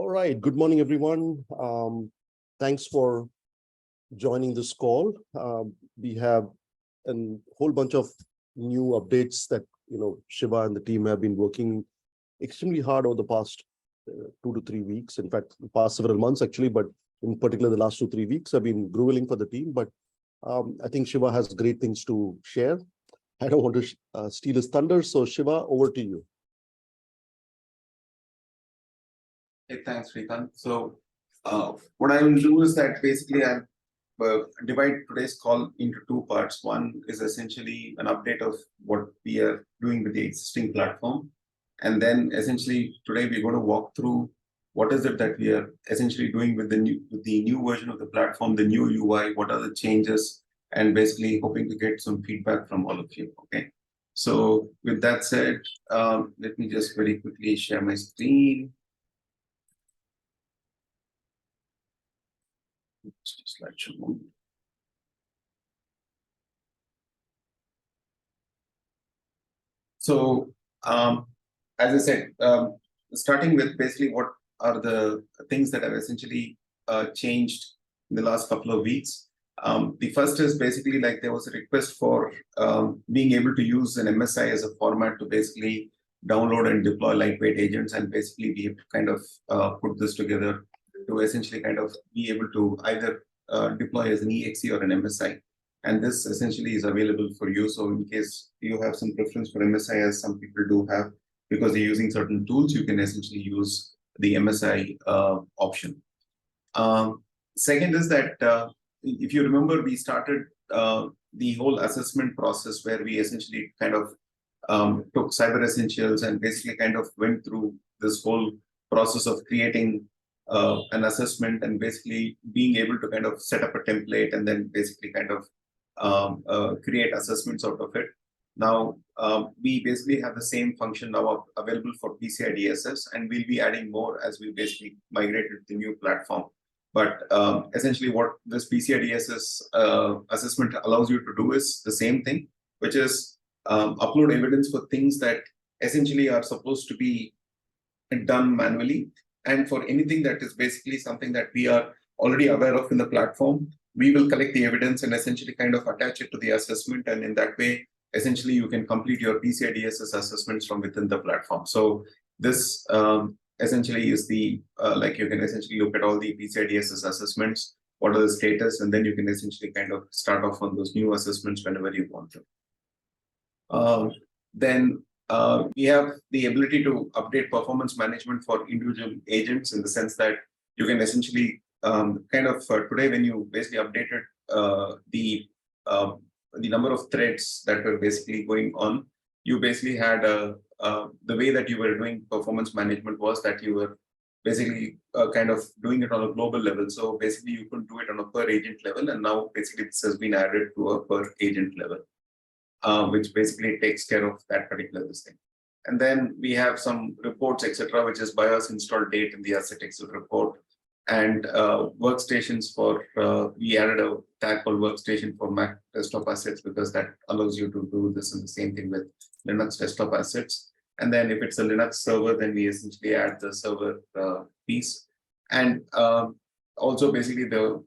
All right. Good morning, everyone. Thanks for joining this call. We have a whole bunch of new updates that Shiva and the team have been working extremely hard over the past 2 to 3 weeks. In fact, the past several months actually, but in particular, the last 2 3 weeks have been grueling for the team. But I think Shiva has great things to share. I don't want to steal his thunder, so Shiva, over to you. Hey, thanks, Srikanth. So, what I will do is that basically I'll divide today's call into two parts. One is essentially an update of what we are doing with the existing platform. And then essentially today we're going to walk through what is it that we are essentially doing with the new version of the platform, the new UI, what are the changes, and basically hoping to get some feedback from all of you. Okay. So with that said, let me just very quickly share my screen. Slideshow. So, as I said, starting with basically what are the things that have essentially changed in the last couple of weeks. The first is basically like there was a request for being able to use an MSI as a format to basically download and deploy lightweight agents, and basically we have to kind of put this together to essentially kind of be able to either deploy as an EXE or an MSI. And this essentially is available for you. So in case you have some preference for MSI, as some people do have, because they're using certain tools, you can essentially use the MSI option. Second is that if you remember, we started the whole assessment process where we essentially kind of took Cyber Essentials and basically kind of went through this whole process of creating an assessment and basically being able to kind of set up a template and then basically kind of create assessments out of it. Now, we basically have the same function now available for PCI DSS, and we'll be adding more as we basically migrate to the new platform. But essentially what this PCI DSS assessment allows you to do is the same thing, which is upload evidence for things that essentially are supposed to be done manually. And for anything that is basically something that we are already aware of in the platform, we will collect the evidence and essentially kind of attach it to the assessment. And in that way, essentially you can complete your PCI DSS assessments from within the platform. So this essentially is the, like you can essentially look at all the PCI DSS assessments, what are the status, and then you can essentially kind of start off on those new assessments whenever you want to. Then we have the ability to update performance management for individual agents in the sense that you can essentially kind of today when you basically updated the number of threads that were basically going on, you basically had the way that you were doing performance management was that you were basically kind of doing it on a global level. So basically you could do it on a per agent level, and now basically this has been added to a per agent level. Which basically takes care of that particular thing. And then we have some reports, etc., which is BIOS install date in the asset exit report, and workstations for, we added a tag called workstation for Mac desktop assets because that allows you to do this, and the same thing with Linux desktop assets. And then if it's a Linux server, then we essentially add the server piece. And also basically the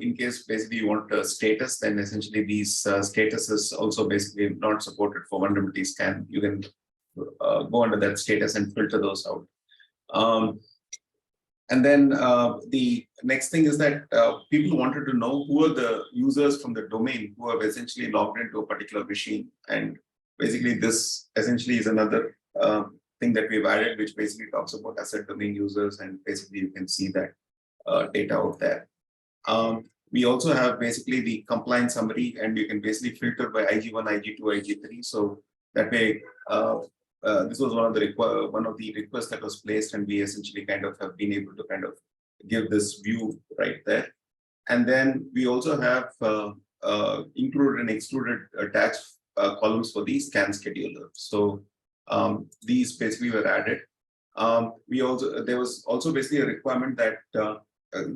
in case basically you want a status, then essentially these statuses also basically not supported for vulnerability scan. You can go under that status and filter those out. And then the next thing is that people wanted to know who are the users from the domain who have essentially logged into a particular machine. And basically this essentially is another thing that we've added, which basically talks about asset domain users, and basically you can see that data out there. We also have basically the compliance summary, and you can basically filter by IG1, IG2, IG3. So that way, this was one of the requests that was placed, and we essentially kind of have been able to kind of give this view right there. And then we also have included and excluded attached columns for the scan scheduler. So these basically were added. There was also basically a requirement that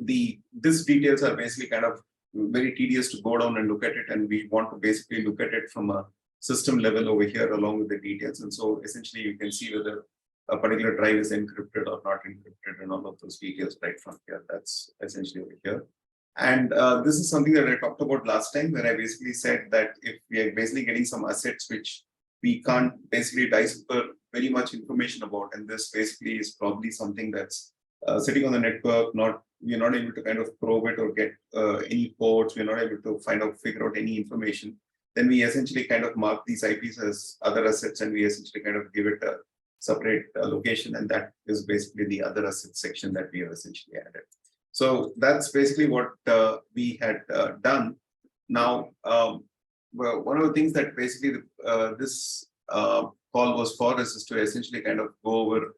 these details are basically kind of very tedious to go down and look at it, and we want to basically look at it from a system level over here along with the details. And so essentially you can see whether a particular drive is encrypted or not encrypted and all of those details right from here. That's essentially over here. And this is something that I talked about last time, where I basically said that if we are basically getting some assets which we can't basically decipher very much information about, and this basically is probably something that's sitting on the network, we're not able to kind of probe it or get any ports, we're not able to figure out any information, then we essentially kind of mark these IPs as other assets, and we essentially kind of give it a separate location, and that is basically the other assets section that we have essentially added. So that's basically what we had done. Now, well, one of the things that basically this call was for is to essentially kind of go over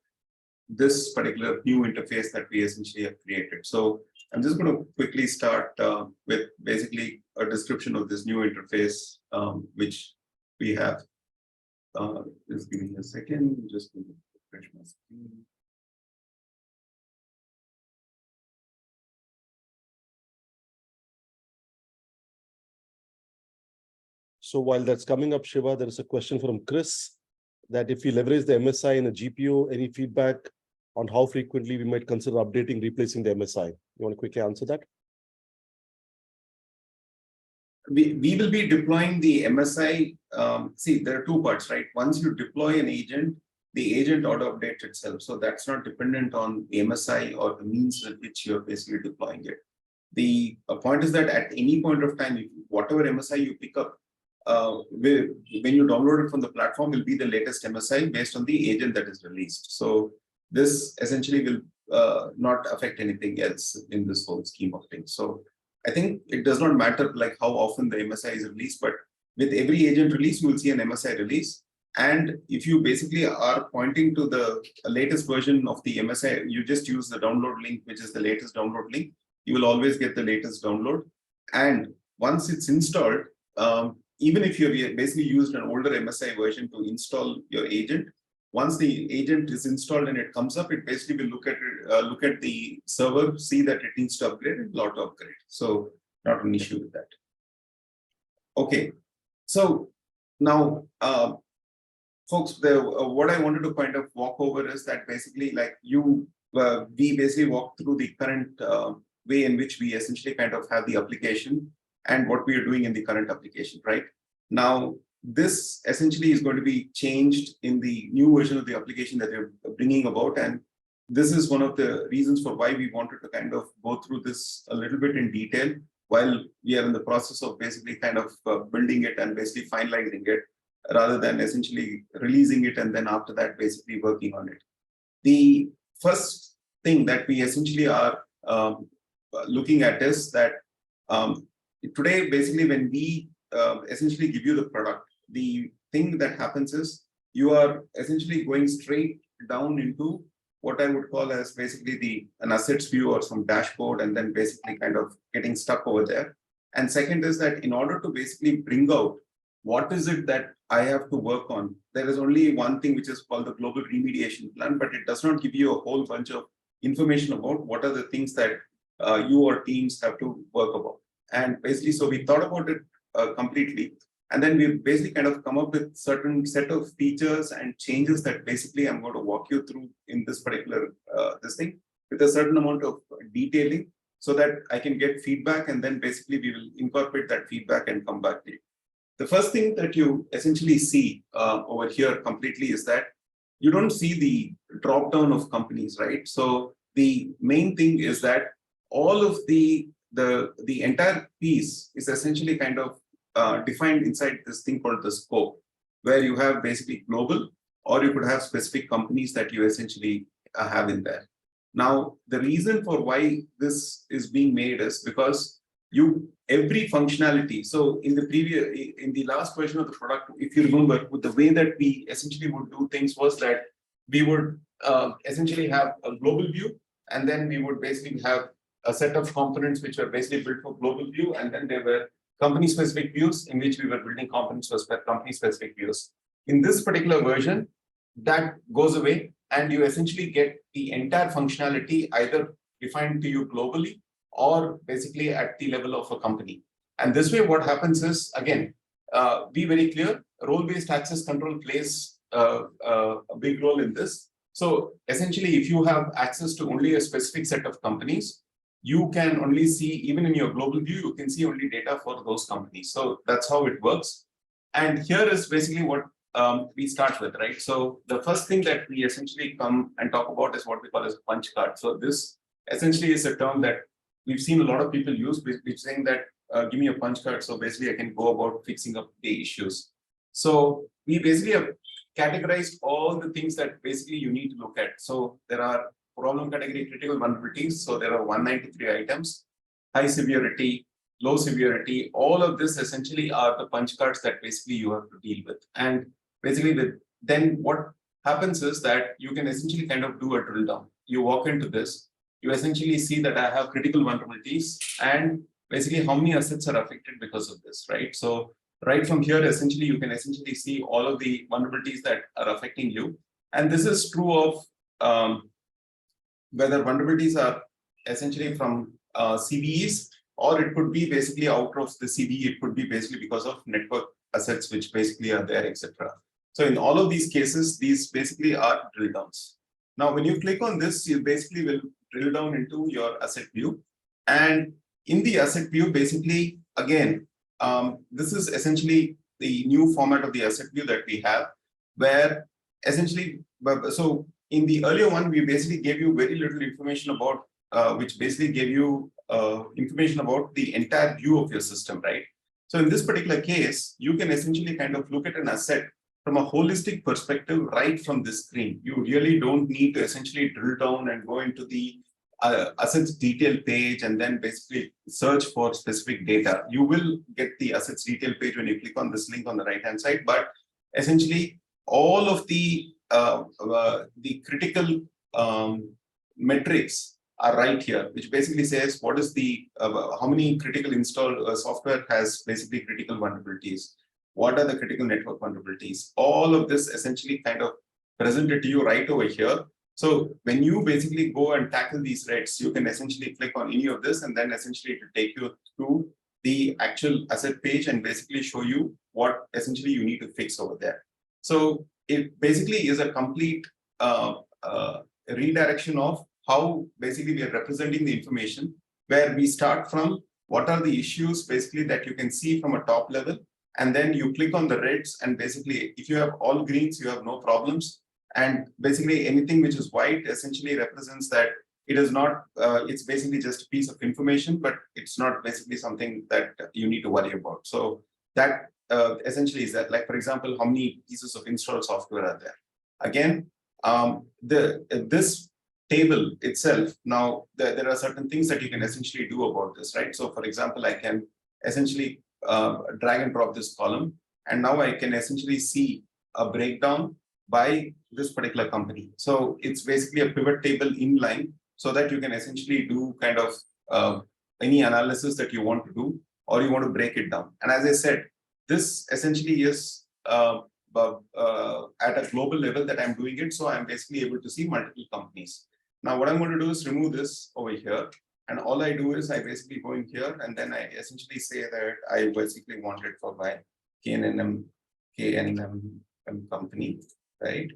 this particular new interface that we essentially have created. So I'm just going to quickly start with basically a description of this new interface, which we have. Just give me a second, just to refresh my screen. So while that's coming up, Shiva, there is a question from Chris that if we leverage the MSI in a GPU, any feedback on how frequently we might consider updating, replacing the MSI? You want to quickly answer that? We will be deploying the MSI. See, there are two parts, right? Once you deploy an agent, the agent auto updates itself. So that's not dependent on the MSI or the means with which you're basically deploying it. The point is that at any point of time, whatever MSI you pick up, when you download it from the platform, will be the latest MSI based on the agent that is released. So this essentially will not affect anything else in this whole scheme of things. So I think it does not matter like how often the MSI is released, but with every agent release, you will see an MSI release. And if you basically are pointing to the latest version of the MSI, you just use the download link, which is the latest download link. You will always get the latest download. And once it's installed, even if you basically used an older MSI version to install your agent, once the agent is installed and it comes up, it basically will look at it, look at the server, see that it needs to upgrade, and will auto upgrade. So not an issue with that. Okay, so now, folks, what I wanted to kind of walk over is that basically, like we basically walk through the current way in which we essentially kind of have the application and what we are doing in the current application, right? Now, this essentially is going to be changed in the new version of the application that you're bringing about. And this is one of the reasons for why we wanted to kind of go through this a little bit in detail while we are in the process of basically kind of building it and basically finalizing it, rather than essentially releasing it and then after that basically working on it. The first thing that we essentially are looking at is that today, basically, when we essentially give you the product, the thing that happens is you are essentially going straight down into what I would call as basically an assets view or some dashboard, and then basically kind of getting stuck over there. And second is that in order to basically bring out what is it that I have to work on, there is only one thing which is called the global remediation plan, but it does not give you a whole bunch of information about what are the things that you or teams have to work about. And basically, so we thought about it completely. And then we basically kind of come up with certain set of features and changes that basically I'm going to walk you through in this particular this thing with a certain amount of detailing so that I can get feedback, and then basically we will incorporate that feedback and come back to you. The first thing that you essentially see over here completely is that you don't see the drop down of companies, right? So the main thing is that all of the entire piece is essentially kind of defined inside this thing called the scope, where you have basically global, or you could have specific companies that you essentially have in there. Now, the reason for why this is being made is because every functionality. So in the last version of the product, if you remember, with the way that we essentially would do things was that we would essentially have a global view, and then we would basically have a set of components which were basically built for global view, and then there were company-specific views in which we were building components for company-specific views. In this particular version, that goes away, and you essentially get the entire functionality either defined to you globally or basically at the level of a company. And this way, what happens is, again, be very clear, role-based access control plays a big role in this. So essentially, if you have access to only a specific set of companies, you can only see, even in your global view, you can see only data for those companies. So that's how it works. And here is basically what we start with, right? So the first thing that we essentially come and talk about is what we call as a punch card. So this essentially is a term that we've seen a lot of people use, which saying that give me a punch card, so basically I can go about fixing up the issues. So we basically have categorized all the things that basically you need to look at. So there are problem category critical vulnerabilities. So there are 193 items, high severity, low severity. All of this essentially are the punch cards that basically you have to deal with. And basically then what happens is that you can essentially kind of do a drill down. You walk into this, you essentially see that I have critical vulnerabilities and basically how many assets are affected because of this, right? So right from here, essentially, you can essentially see all of the vulnerabilities that are affecting you. And this is true of whether vulnerabilities are essentially from CVEs, or it could be basically out of the CVE, it could be basically because of network assets, which basically are there, etc. So in all of these cases, these basically are drill downs. Now, when you click on this, you basically will drill down into your asset view. And in the asset view, basically, again, this is essentially the new format of the asset view that we have, where essentially, so in the earlier one, we basically gave you very little information about, which basically gave you information about the entire view of your system, right? So in this particular case, you can essentially kind of look at an asset from a holistic perspective right from this screen. You really don't need to essentially drill down and go into the assets detail page and then basically search for specific data. You will get the assets detail page when you click on this link on the right hand side, but essentially all of the critical metrics are right here, which basically says what is the how many critical installed software has basically critical vulnerabilities, what are the critical network vulnerabilities. All of this essentially kind of presented to you right over here. So when you basically go and tackle these threats, you can essentially click on any of this, and then essentially to take you through the actual asset page and basically show you what essentially you need to fix over there. So it basically is a complete redirection of how basically we are representing the information, where we start from what are the issues basically that you can see from a top level, and then you click on the reds, and basically if you have all greens, you have no problems. And basically anything which is white essentially represents that it is not, it's basically just a piece of information, but it's not basically something that you need to worry about. So that essentially is that, like, for example, how many pieces of installed software are there? Again, this table itself, now there are certain things that you can essentially do about this, right? So for example, I can essentially drag and drop this column, and now I can essentially see a breakdown by this particular company. So it's basically a pivot table inline, so that you can essentially do kind of any analysis that you want to do, or you want to break it down. And as I said, this essentially is at a global level that I'm doing it. So I'm basically able to see multiple companies. Now what I'm going to do is remove this over here. And all I do is I basically go in here, and then I essentially say that I basically want it for my KNM company, right?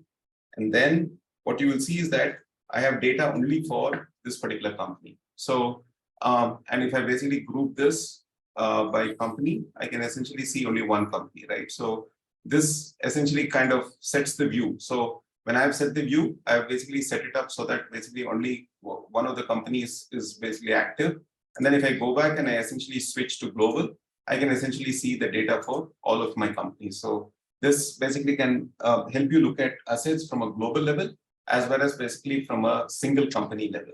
And then what you will see is that I have data only for this particular company. So, and if I basically group this by company, I can essentially see only one company, right? So this essentially kind of sets the view. So when I've set the view, I've basically set it up so that basically only one of the companies is basically active. And then if I go back and I essentially switch to global, I can essentially see the data for all of my companies. So this basically can help you look at assets from a global level, as well as basically from a single company level.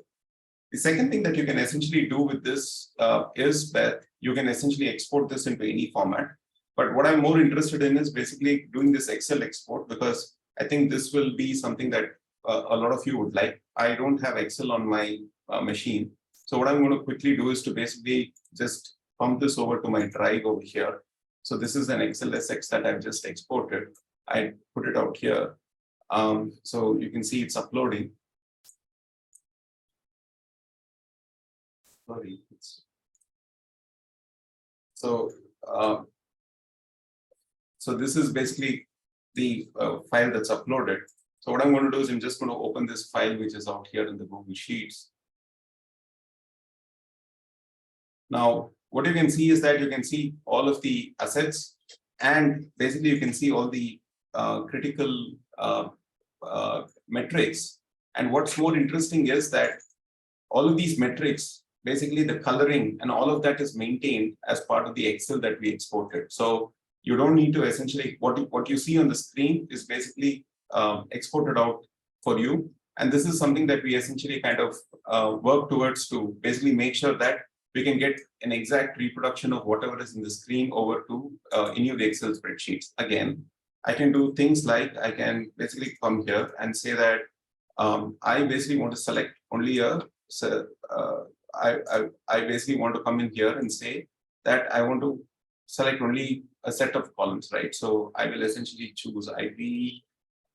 The second thing that you can essentially do with this is that you can essentially export this into any format. But what I'm more interested in is basically doing this Excel export, because I think this will be something that a lot of you would like. I don't have Excel on my machine. So what I'm going to quickly do is to basically just pump this over to my drive over here. So this is an XLSX that I've just exported. I put it out here. So you can see it's uploading. Sorry. So this is basically the file that's uploaded. So what I'm going to do is I'm just going to open this file, which is out here in the Google Sheets. Now, what you can see is that you can see all of the assets, and basically you can see all the critical metrics. And what's more interesting is that all of these metrics, basically the coloring and all of that is maintained as part of the Excel that we exported. So you don't need to essentially, what you see on the screen is basically exported out for you. And this is something that we essentially kind of work towards to basically make sure that we can get an exact reproduction of whatever is in the screen over to any of the Excel spreadsheets. Again, I can do things like I can basically come here and say that I basically want to select only a, so I basically want to come in here and say that I want to select only a set of columns, right? So I will essentially choose IP,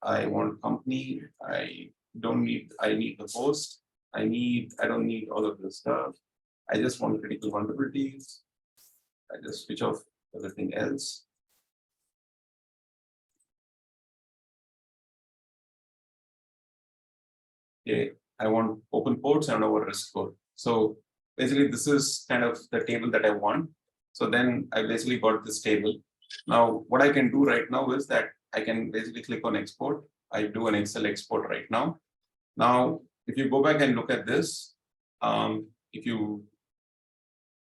I want company, I need the host, I don't need all of this stuff. I just want critical vulnerabilities. I just switch off everything else. Okay, I want open ports and I want risk score. So basically, this is kind of the table that I want. So then I basically got this table. Now, what I can do right now is that I can basically click on export. I do an Excel export right now. Now, if you go back and look at this,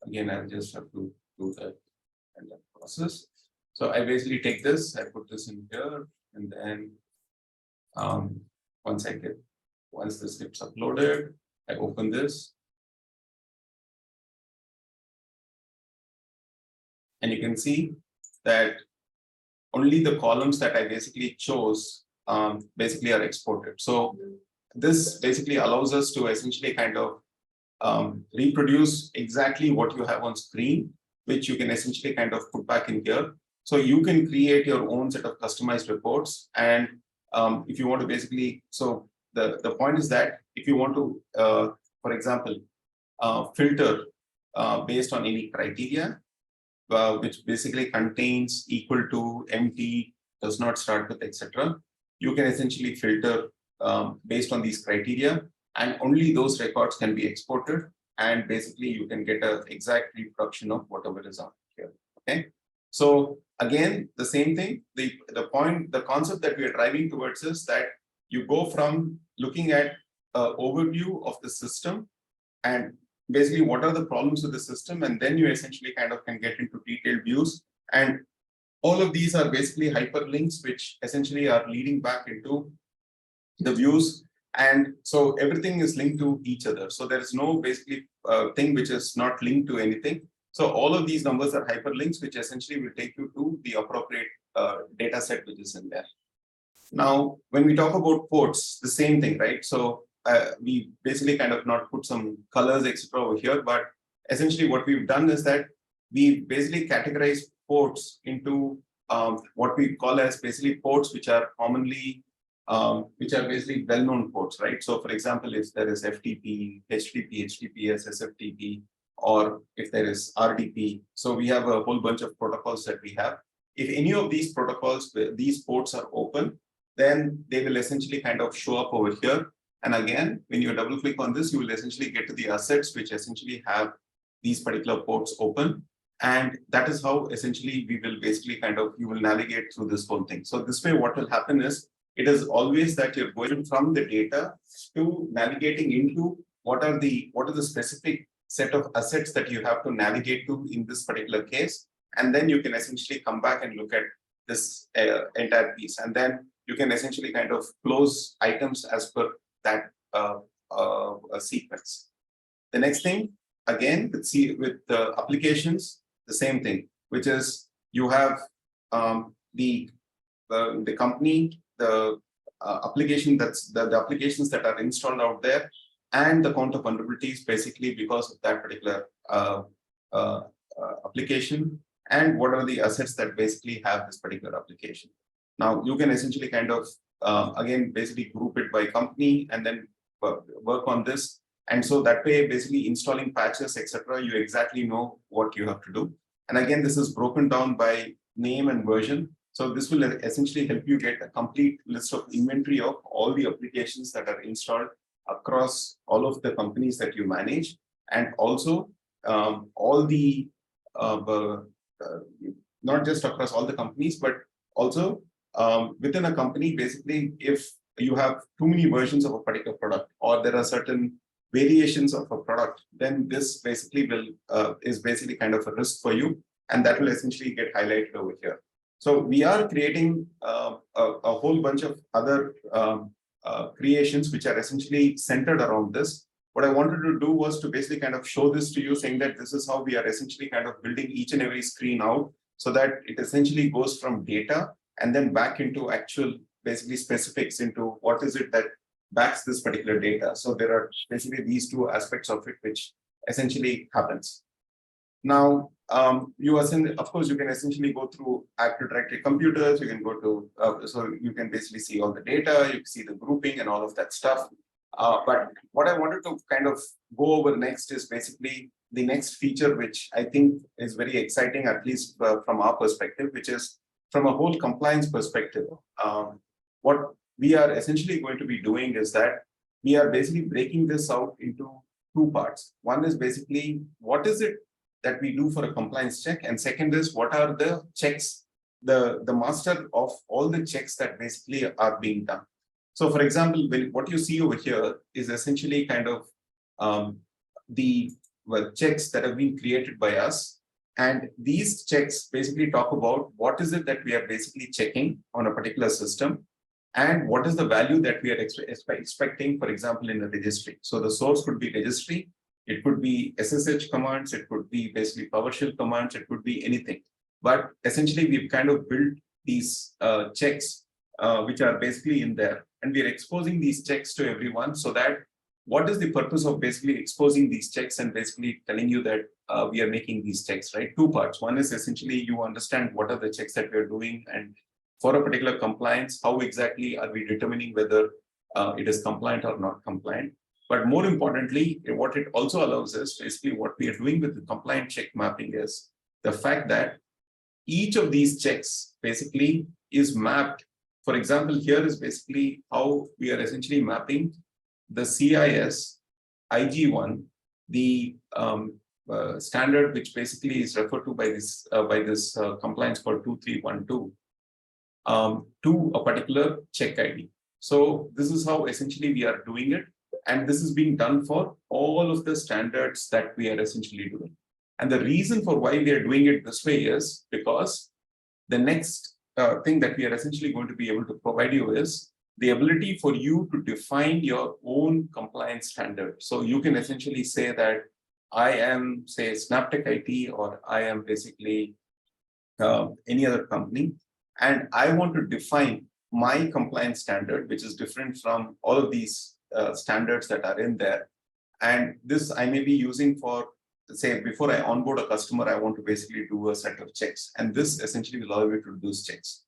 again, I just have to do that and that process. So I basically take this, I put this in here, and then once this gets uploaded, I open this. And you can see that only the columns that I basically chose basically are exported. So this basically allows us to essentially kind of reproduce exactly what you have on screen, which you can essentially kind of put back in here. So you can create your own set of customized reports. And if you want to basically, so the point is that if you want to, for example, filter based on any criteria, which basically contains equal to, empty, does not start with, etc., you can essentially filter based on these criteria, and only those records can be exported, and basically you can get an exact reproduction of whatever is on here. Okay, so again, the same thing, the concept that we are driving towards is that you go from looking at an overview of the system and basically what are the problems with the system, and then you essentially kind of can get into detailed views. And all of these are basically hyperlinks, which essentially are leading back into the views. And so everything is linked to each other. So there is no basically thing which is not linked to anything. So all of these numbers are hyperlinks, which essentially will take you to the appropriate data set which is in there. Now, when we talk about ports, the same thing, right? So we basically kind of not put some colors, etc. over here, but essentially what we've done is that we basically categorize ports into what we call as basically ports which are commonly which are basically well-known ports, right? So, for example, if there is FTP, HTTP, HTTPS, SFTP, or if there is RDP, so we have a whole bunch of protocols that we have. If any of these protocols, these ports are open, then they will essentially kind of show up over here. And again, when you double click on this, you will essentially get to the assets which essentially have these particular ports open. And that is how essentially we will basically kind of, you will navigate through this whole thing. So this way, what will happen is, it is always that you're going from the data to navigating into what are the specific set of assets that you have to navigate to in this particular case. And then you can essentially come back and look at this entire piece. And then you can essentially kind of close items as per that sequence. The next thing, again, with the applications, the same thing, which is you have the company, the application the applications that are installed out there, and the count of vulnerabilities basically because of that particular application, and what are the assets that basically have this particular application. Now you can essentially kind of again basically group it by company and then work on this, and so that way basically installing patches, etc., you exactly know what you have to do. And again, this is broken down by name and version. So this will essentially help you get a complete list of inventory of all the applications that are installed across all of the companies that you manage, and also all the not just across all the companies, but also within a company. Basically, if you have too many versions of a particular product, or there are certain variations of a product, then this basically will is basically kind of a risk for you, and that will essentially get highlighted over here. So we are creating a whole bunch of other creations which are essentially centered around this. What I wanted to do was to basically kind of show this to you, saying that this is how we are essentially kind of building each and every screen out, so that it essentially goes from data and then back into actual basically specifics into what is it that backs this particular data. So there are basically these two aspects of it which essentially happens. Now, of course, you can essentially go through active directory computers. You can go to, so you can basically see all the data, you can see the grouping and all of that stuff. But what I wanted to kind of go over next is basically the next feature, which I think is very exciting, at least from our perspective, which is from a whole compliance perspective. What we are essentially going to be doing is that we are basically breaking this out into two parts. One is basically what is it that we do for a compliance check, and second is what are the checks, the master of all the checks that basically are being done. So for example, what you see over here is essentially kind of the checks that have been created by us. And these checks basically talk about what is it that we are basically checking on a particular system, and what is the value that we are expecting, for example, in a registry. So the source could be registry, it could be SSH commands, it could be basically PowerShell commands, it could be anything. But essentially, we've kind of built these checks which are basically in there, and we are exposing these checks to everyone, so that what is the purpose of basically exposing these checks and basically telling you that we are making these checks, right? Two parts. One is essentially you understand what are the checks that we are doing, and for a particular compliance, how exactly are we determining whether it is compliant or not compliant. But more importantly, what it also allows us, basically what we are doing with the compliant check mapping, is the fact that each of these checks basically is mapped. For example, here is basically how we are essentially mapping the CIS IG1, the standard which basically is referred to by this compliance called 2312, to a particular check ID. So this is how essentially we are doing it. And this is being done for all of the standards that we are essentially doing. And the reason for why we are doing it this way is because the next thing that we are essentially going to be able to provide you is the ability for you to define your own compliance standard. So you can essentially say that I am, say, Snaptech IT, or I am basically any other company, and I want to define my compliance standard, which is different from all of these standards that are in there. And this I may be using for, say, before I onboard a customer, I want to basically do a set of checks. And this essentially will allow you to do those checks.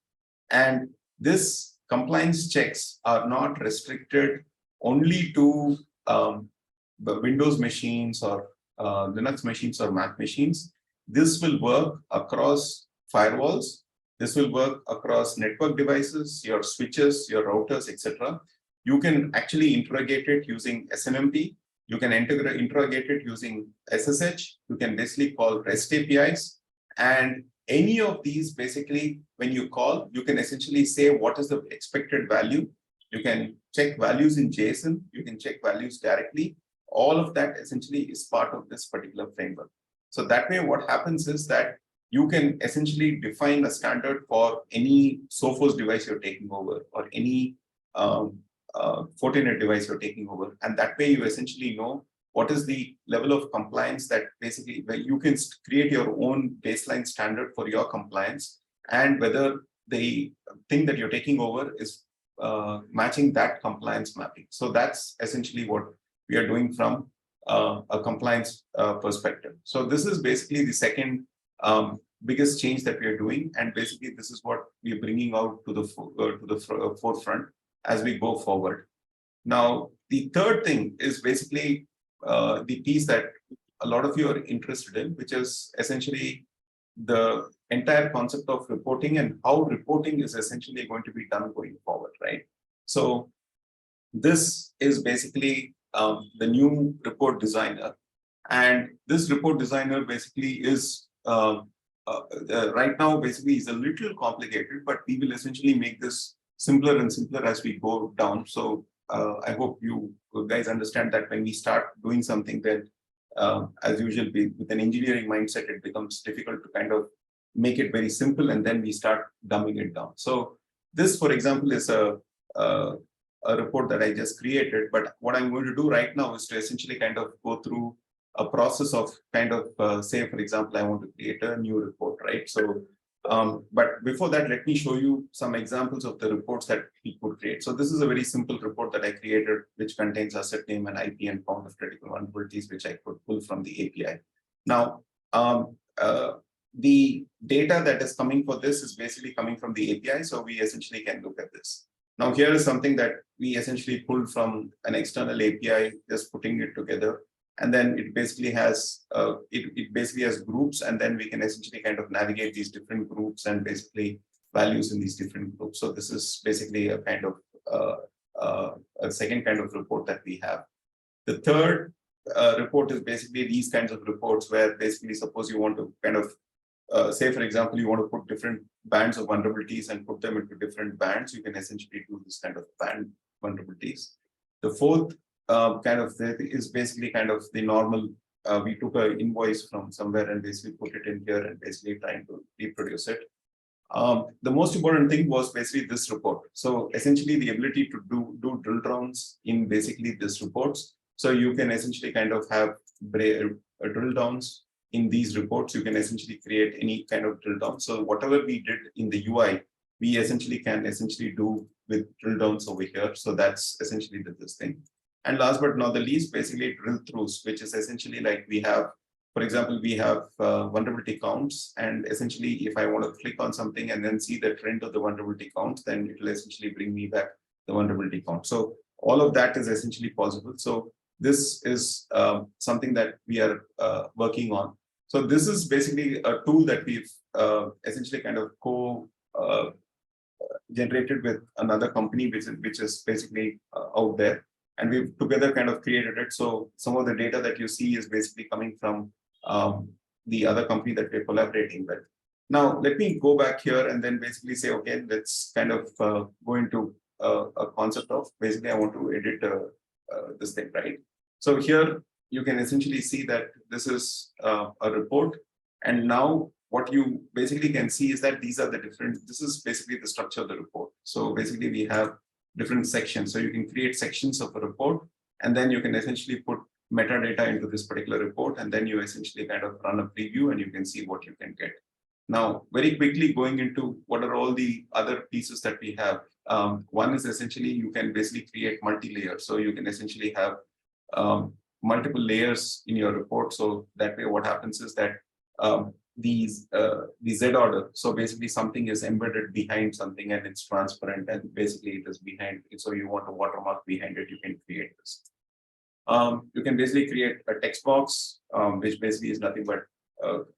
And this compliance checks are not restricted only to the Windows machines or Linux machines or Mac machines. This will work across firewalls. This will work across network devices, your switches, your routers, etc. You can actually interrogate it using SNMP. You can interrogate it using SSH. You can basically call REST APIs. And any of these, basically, when you call, you can essentially say what is the expected value. You can check values in JSON. You can check values directly. All of that essentially is part of this particular framework. So that way, what happens is that you can essentially define a standard for any Sophos device you're taking over, or any Fortinet device you're taking over. And that way you essentially know what is the level of compliance that basically, where you can create your own baseline standard for your compliance, and whether the thing that you're taking over is matching that compliance mapping. So that's essentially what we are doing from a compliance perspective. So this is basically the second biggest change that we are doing. And basically this is what we are bringing out to the forefront as we go forward. Now, the third thing is basically the piece that a lot of you are interested in, which is essentially the entire concept of reporting and how reporting is essentially going to be done going forward, right? So this is basically the new report designer. And this report designer basically is right now basically is a little complicated, but we will essentially make this simpler and simpler as we go down. So I hope you guys understand that when we start doing something, then as usual, with an engineering mindset, it becomes difficult to kind of make it very simple, and then we start dumbing it down. So this, for example, is a report that I just created. But what I'm going to do right now is to essentially kind of go through a process of kind of say, for example, I want to create a new report, right? So, but before that, let me show you some examples of the reports that we could create. So this is a very simple report that I created, which contains asset name and IP and count of critical vulnerabilities, which I could pull from the API. Now, the data that is coming for this is basically coming from the API. So we essentially can look at this. Now, here is something that we essentially pulled from an external API, just putting it together. And then it basically has it basically has groups, and then we can essentially kind of navigate these different groups and basically values in these different groups. So this is basically a kind of a second kind of report that we have. The third report is basically these kinds of reports where basically suppose you want to kind of say, for example, you want to put different bands of vulnerabilities and put them into different bands. You can essentially do this kind of band vulnerabilities. The fourth kind of is basically kind of the normal. We took an invoice from somewhere and basically put it in here and basically trying to reproduce it. The most important thing was basically this report. So essentially the ability to do drill downs in basically this reports. So you can essentially kind of have drill downs in these reports. You can essentially create any kind of drill down. So whatever we did in the UI, we essentially can do with drill downs over here. So that's essentially this thing. And last but not the least, basically drill throughs, which is essentially like we have, for example, we have vulnerability counts. And essentially, if I want to click on something and then see the trend of the vulnerability counts, then it will essentially bring me back the vulnerability count. So all of that is essentially possible. So this is something that we are working on. So this is basically a tool that we've essentially kind of generated with another company, which is basically out there. And we've together kind of created it. So some of the data that you see is basically coming from the other company that we're collaborating with. Now, let me go back here and then basically say, okay, let's kind of go into a concept of basically I want to edit this thing, right? So here you can essentially see that this is a report. And now what you basically can see is that these are the different, this is basically the structure of the report. So basically we have different sections. So you can create sections of a report, and then you can essentially put metadata into this particular report, and then you essentially kind of run a preview and you can see what you can get. Now, very quickly going into what are all the other pieces that we have. One is essentially you can basically create multi-layer. So you can essentially have multiple layers in your report. So that way what happens is that the Z order. So basically something is embedded behind something and it's transparent, and basically it is behind it. So you want a watermark behind it, you can create this. You can basically create a text box, which basically is nothing but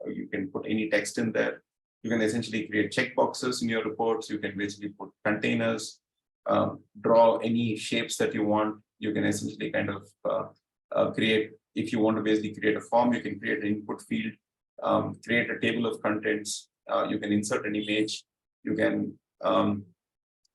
you can put any text in there. You can essentially create checkboxes in your reports. You can basically put containers, draw any shapes that you want. You can essentially kind of create, if you want to basically create a form, you can create an input field. Create a table of contents. You can insert an image. You can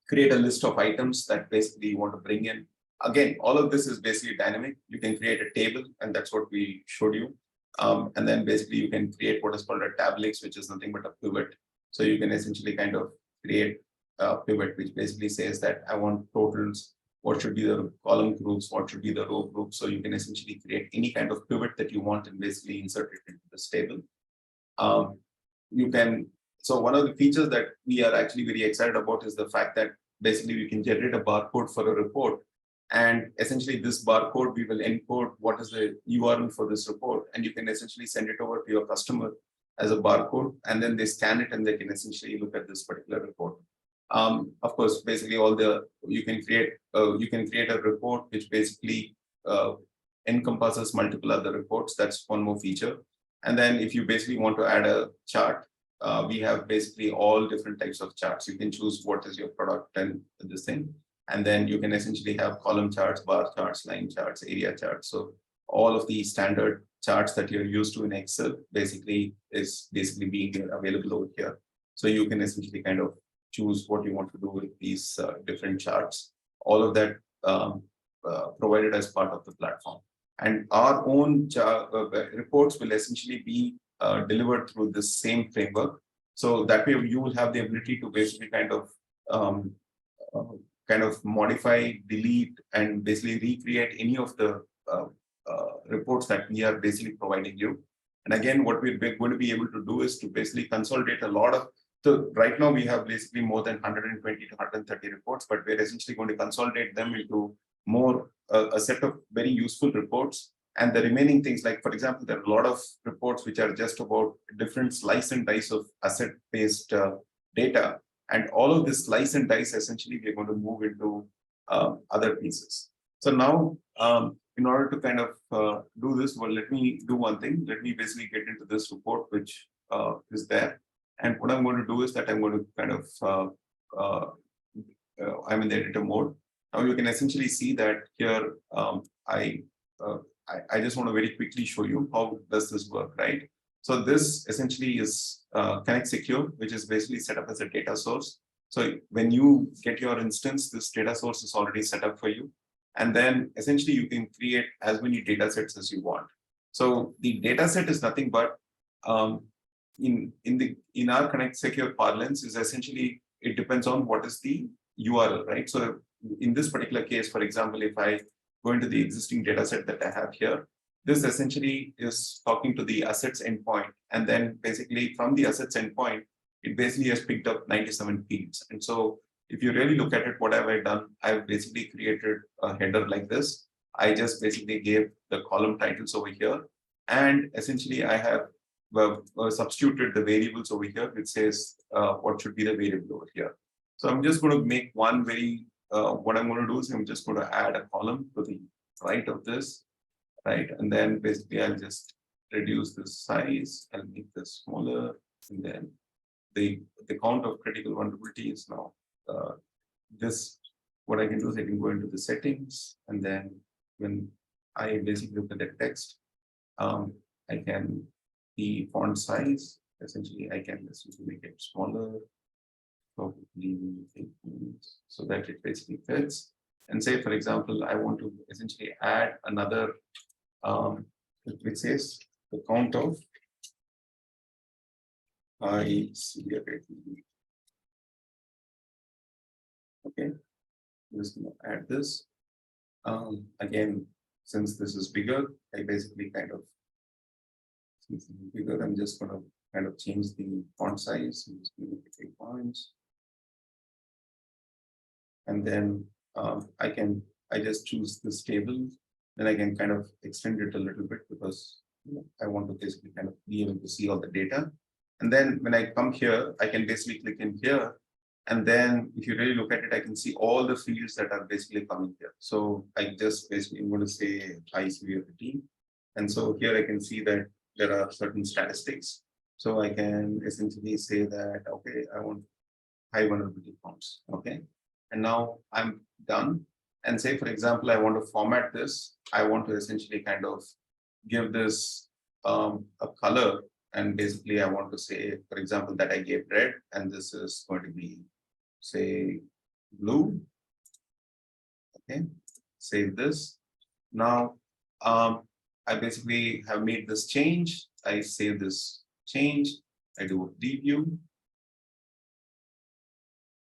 create a list of items that basically you want to bring in. Again, all of this is basically dynamic. You can create a table, and that's what we showed you. And then basically you can create what is called a tablix, which is nothing but a pivot. So you can essentially kind of create a pivot, which basically says that I want totals. What should be the column groups? What should be the row groups? So you can essentially create any kind of pivot that you want and basically insert it into this table. You can, so one of the features that we are actually very excited about is the fact that basically we can generate a barcode for a report. And essentially this barcode, we will encode what is the URL for this report. And you can essentially send it over to your customer as a barcode, and then they scan it and they can essentially look at this particular report. Of course, basically you can create a report which basically encompasses multiple other reports. That's one more feature. And then if you basically want to add a chart, we have basically all different types of charts. You can choose what is your product and this thing. And then you can essentially have column charts, bar charts, line charts, area charts. So all of the standard charts that you're used to in Excel basically is being available over here. So you can essentially kind of choose what you want to do with these different charts. All of that provided as part of the platform. And our own reports will essentially be delivered through this same framework. So that way you will have the ability to basically kind of modify, delete, and basically recreate any of the reports that we are basically providing you. And again, what we're going to be able to do is to basically consolidate a lot of. So right now we have basically more than 120 to 130 reports, but we're essentially going to consolidate them into more a set of very useful reports. And the remaining things, like for example, there are a lot of reports which are just about different slice and dice of asset-based data. And all of this slice and dice, essentially, we're going to move into other pieces. So now, in order to kind of do this, well, let me do one thing. Let me basically get into this report, which is there. And what I'm going to do is that I'm going to kind of, I'm in the editor mode. Now you can essentially see that here, I just want to very quickly show you how does this work, right? So this essentially is Connect Secure, which is basically set up as a data source. So when you get your instance, this data source is already set up for you. And then essentially you can create as many data sets as you want. So the data set is nothing but in our Connect Secure parlance is essentially, it depends on what is the URL, right? So in this particular case, for example, if I go into the existing data set that I have here, this essentially is talking to the assets endpoint. And then basically from the assets endpoint, it basically has picked up 97 fields. And so if you really look at it, what have I done? I've basically created a header like this. I just basically gave the column titles over here. And essentially I have substituted the variables over here, which says what should be the variable over here. So I'm just going to make one very, what I'm going to do is I'm just going to add a column to the right of this, right? And then basically I'll just reduce the size, I'll make this smaller, and then the count of critical vulnerability is now this. What I can do is I can go into the settings, and then when I basically look at the text, I can the font size, essentially I can essentially make it smaller, probably so that it basically fits. And say, for example, I want to essentially add another, which says the count of okay, I'm just going to add this. Again, since this is bigger, I basically kind of, since this is bigger, I'm just going to kind of change the font size. I'm just going to make it 8 points. And then I just choose this table, then I can kind of extend it a little bit because I want to basically kind of be able to see all the data. And then when I come here, I can basically click in here. And then if you really look at it, I can see all the fields that are basically coming here. So I just basically, I'm going to say high severity. And so here I can see that there are certain statistics. So I can essentially say that, okay, I want high vulnerability counts. Okay. And now I'm done. And say, for example, I want to format this. I want to essentially kind of give this a color. And basically, I want to say, for example, that I gave red, and this is going to be, say, blue. Okay, save this. Now, I basically have made this change. I save this change. I do a preview.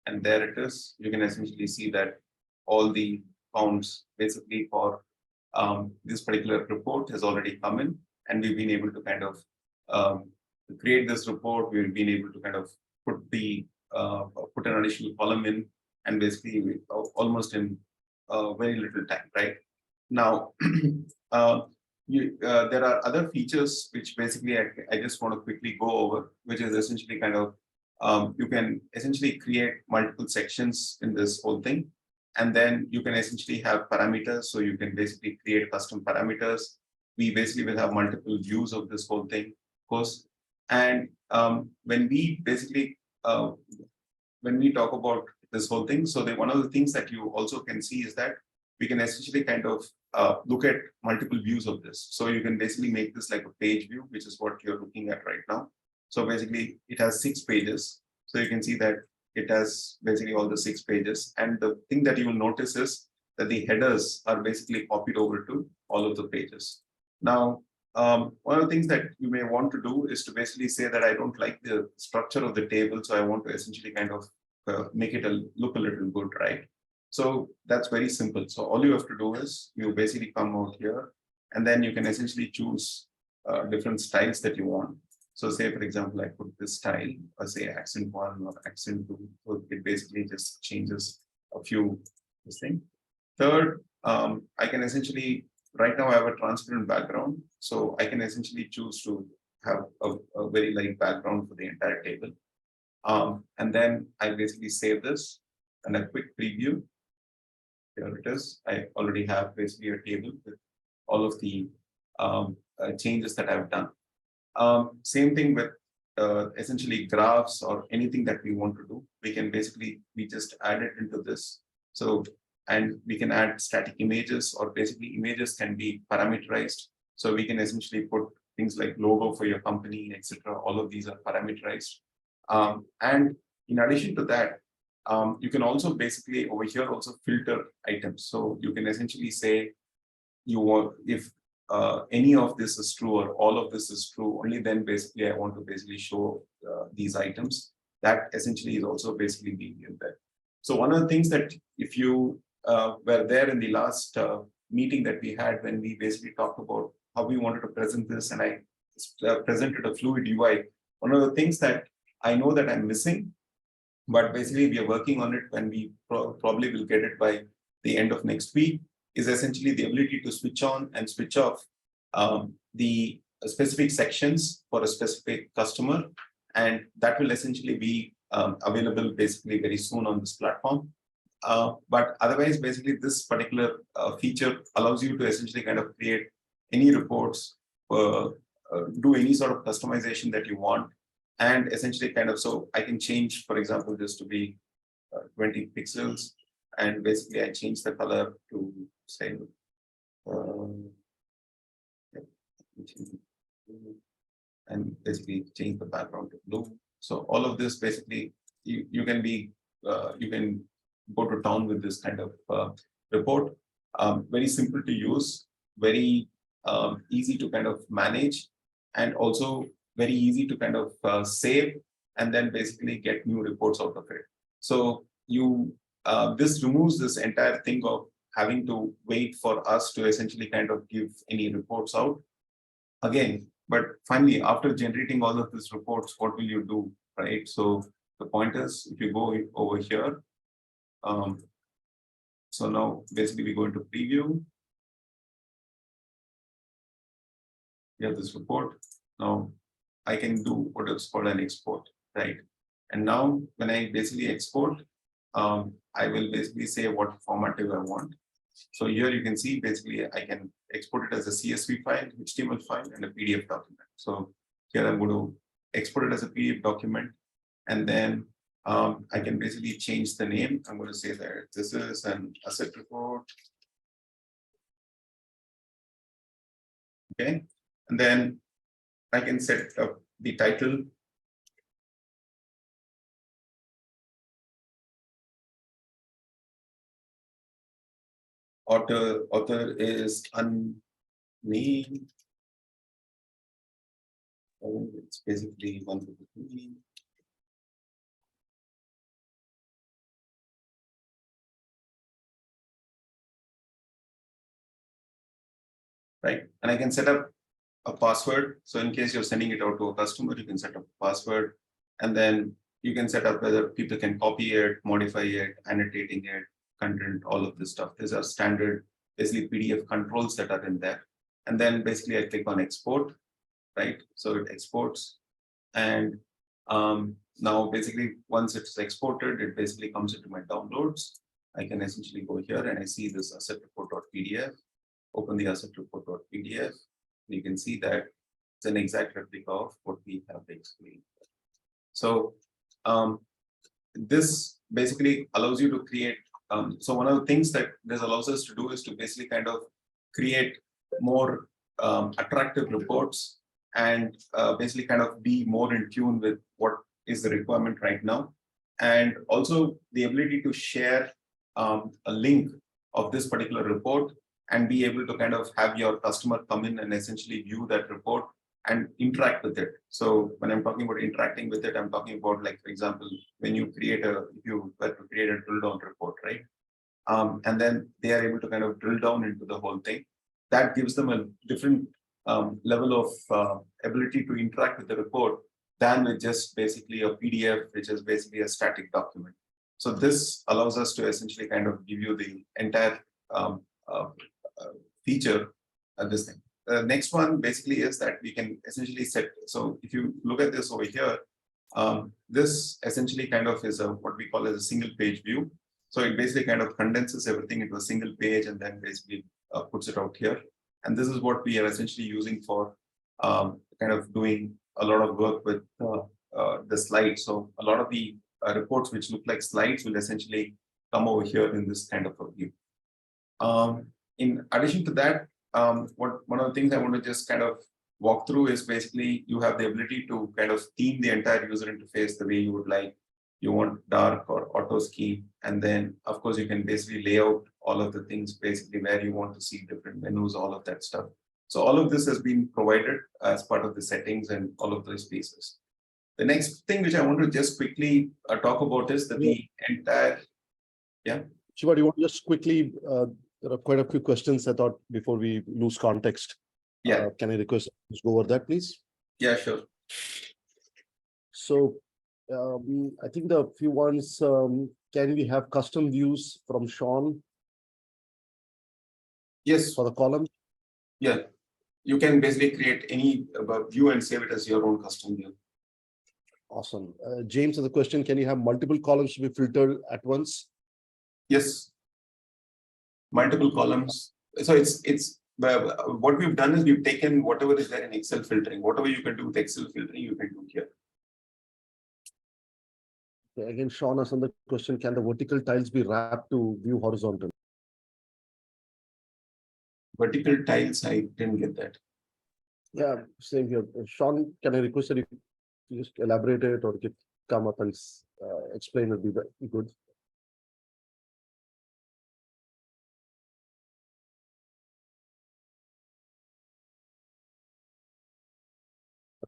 And there it is. You can essentially see that all the counts basically for this particular report has already come in, and we've been able to kind of create this report. We've been able to kind of put the put an additional column in, and basically almost in very little time, right? Now, there are other features which basically I just want to quickly go over, which is essentially kind of you can essentially create multiple sections in this whole thing. And then you can essentially have parameters. So you can basically create custom parameters. We basically will have multiple views of this whole thing, of course. And when we basically when we talk about this whole thing, so one of the things that you also can see is that we can essentially kind of look at multiple views of this. So you can basically make this like a page view, which is what you're looking at right now. So basically it has 6 pages. So you can see that it has basically all the 6 pages. And the thing that you will notice is that the headers are basically copied over to all of the pages. Now, one of the things that you may want to do is to basically say that I don't like the structure of the table, so I want to essentially kind of make it look a little good, right? So that's very simple. So all you have to do is you basically come out here, and then you can essentially choose different styles that you want. So say, for example, I put this style, or say accent 1 or accent 2. So it basically just changes a few this thing. Third, I can essentially, right now I have a transparent background. So I can essentially choose to have a very light background for the entire table. And then I basically save this and a quick preview. Here it is. I already have basically a table with all of the changes that I've done. Same thing with essentially graphs or anything that we want to do. We can basically, we just add it into this. So, and we can add static images, or basically images can be parameterized. So we can essentially put things like logo for your company, etc. All of these are parameterized. And in addition to that, you can also basically over here also filter items. So you can essentially say you want, if any of this is true or all of this is true, only then basically I want to basically show these items. That essentially is also basically being in there. So one of the things that if you were there in the last meeting that we had, when we basically talked about how we wanted to present this, and I presented a fluid UI, one of the things that I know that I'm missing, but basically we are working on it, when we probably will get it by the end of next week, is essentially the ability to switch on and switch off the specific sections for a specific customer. And that will essentially be available basically very soon on this platform. But otherwise, basically this particular feature allows you to essentially kind of create any reports, do any sort of customization that you want. And essentially kind of, so I can change, for example, this to be 20 pixels. And basically I change the color to say, and basically change the background to blue. So all of this basically, you can be, you can go to town with this kind of report. Very simple to use, very easy to kind of manage, and also very easy to kind of save, and then basically get new reports out of it. So you, this removes this entire thing of having to wait for us to essentially kind of give any reports out again. But finally, after generating all of these reports, what will you do, right? So the point is, if you go over here, so now basically we go into preview. We have this report. Now I can do what is called an export, right? And now when I basically export, I will basically say what format do I want. So here you can see basically I can export it as a CSV file, HTML file, and a PDF document. So here I'm going to export it as a PDF document, and then I can basically change the name. I'm going to say that this is an asset report. Okay, and then I can set up the title. Author is unnamed. It's basically 153. Right, and I can set up a password. So in case you're sending it out to a customer, you can set up a password, and then you can set up whether people can copy it, modify it, annotating it, content, all of this stuff. These are standard, basically PDF controls that are in there. And then basically I click on export, right? So it exports, and now basically once it's exported, it basically comes into my downloads. I can essentially go here and I see this asset report.pdf. Open the asset report.pdf. You can see that It's an exact replica of what we have basically. So this basically allows you to create. So one of the things that this allows us to do is to basically kind of create more attractive reports and basically kind of be more in tune with what is the requirement right now. And also the ability to share a link of this particular report and be able to kind of have your customer come in and essentially view that report and interact with it. So when I'm talking about interacting with it, I'm talking about, like, for example, when you create if you were to create a drill down report, right? And then they are able to kind of drill down into the whole thing. That gives them a different level of ability to interact with the report than with just basically a PDF, which is basically a static document. So this allows us to essentially kind of give you the entire feature of this thing. The next one basically is that we can essentially set. So if you look at this over here, this essentially kind of is what we call as a single page view. So it basically kind of condenses everything into a single page and then basically puts it out here. And this is what we are essentially using for kind of doing a lot of work with the slides. So a lot of the reports which look like slides will essentially come over here in this kind of a view. In addition to that, one of the things I want to just kind of walk through is basically you have the ability to kind of theme the entire user interface the way you would like. You want dark or auto scheme, and then of course you can basically lay out all of the things basically where you want to see different menus, all of that stuff. So all of this has been provided as part of the settings and all of those pieces. The next thing which I want to just quickly talk about is that the entire, Shiva, do you want to just quickly, there are quite a few questions I thought before we lose context. Can I request to go over that, please? Yeah, sure. So I think the few ones, can we have custom views from Sean? Yes. For the column? Yeah. You can basically create any view and save it as your own custom view. Awesome. James has a question. Can you have multiple columns to be filtered at once? Yes. Multiple columns. So it's what we've done is we've taken whatever is there in Excel filtering, whatever you can do with Excel filtering, you can do here. Okay, again, Sean has another question. Can the vertical tiles be wrapped to view horizontal? Vertical tiles, I didn't get that. Yeah, same here. Sean, can I request that you just elaborate it or come up and explain? Would be very good.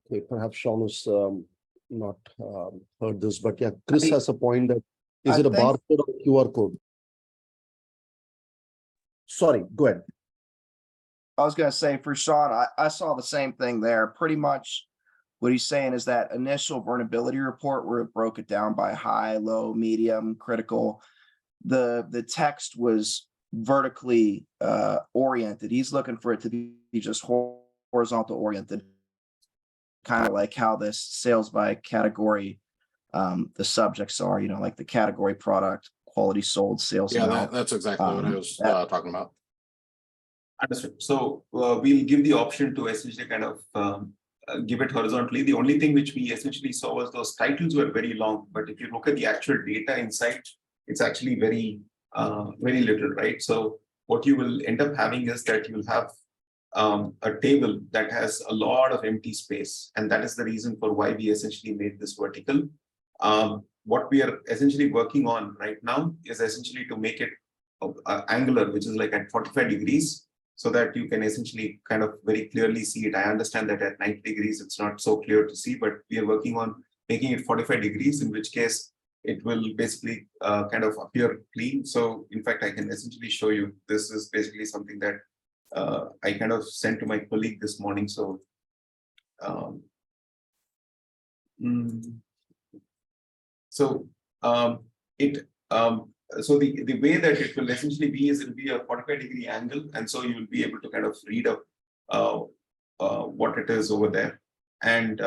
Okay, perhaps Sean has not heard this, but yeah, Chris has a point that is it a barcode or QR code? Sorry, go ahead. I was going to say for Sean, I saw the same thing there. Pretty much what he's saying is that initial vulnerability report where it broke it down by high, low, medium, critical. The text was vertically oriented. He's looking for it to be just horizontal oriented, kind of like how this sales by category, the subjects are, like the category product, quality sold, sales. Yeah, that's exactly what I was talking about. Understood. So we'll give the option to essentially kind of give it horizontally. The only thing which we essentially saw was those titles were very long, but if you look at the actual data inside, it's actually very little, right? So what you will end up having is that you will have a table that has a lot of empty space, and that is the reason for why we essentially made this vertical. What we are essentially working on right now is essentially to make it angular, which is like at 45 degrees, so that you can essentially kind of very clearly see it. I understand that at 90 degrees, it's not so clear to see, but we are working on making it 45 degrees, in which case it will basically kind of appear clean. So in fact, I can essentially show you, this is basically something that I kind of sent to my colleague this morning. So so the way that it will essentially be is it will be a 45-degree angle, and so you will be able to kind of read up what it is over there. And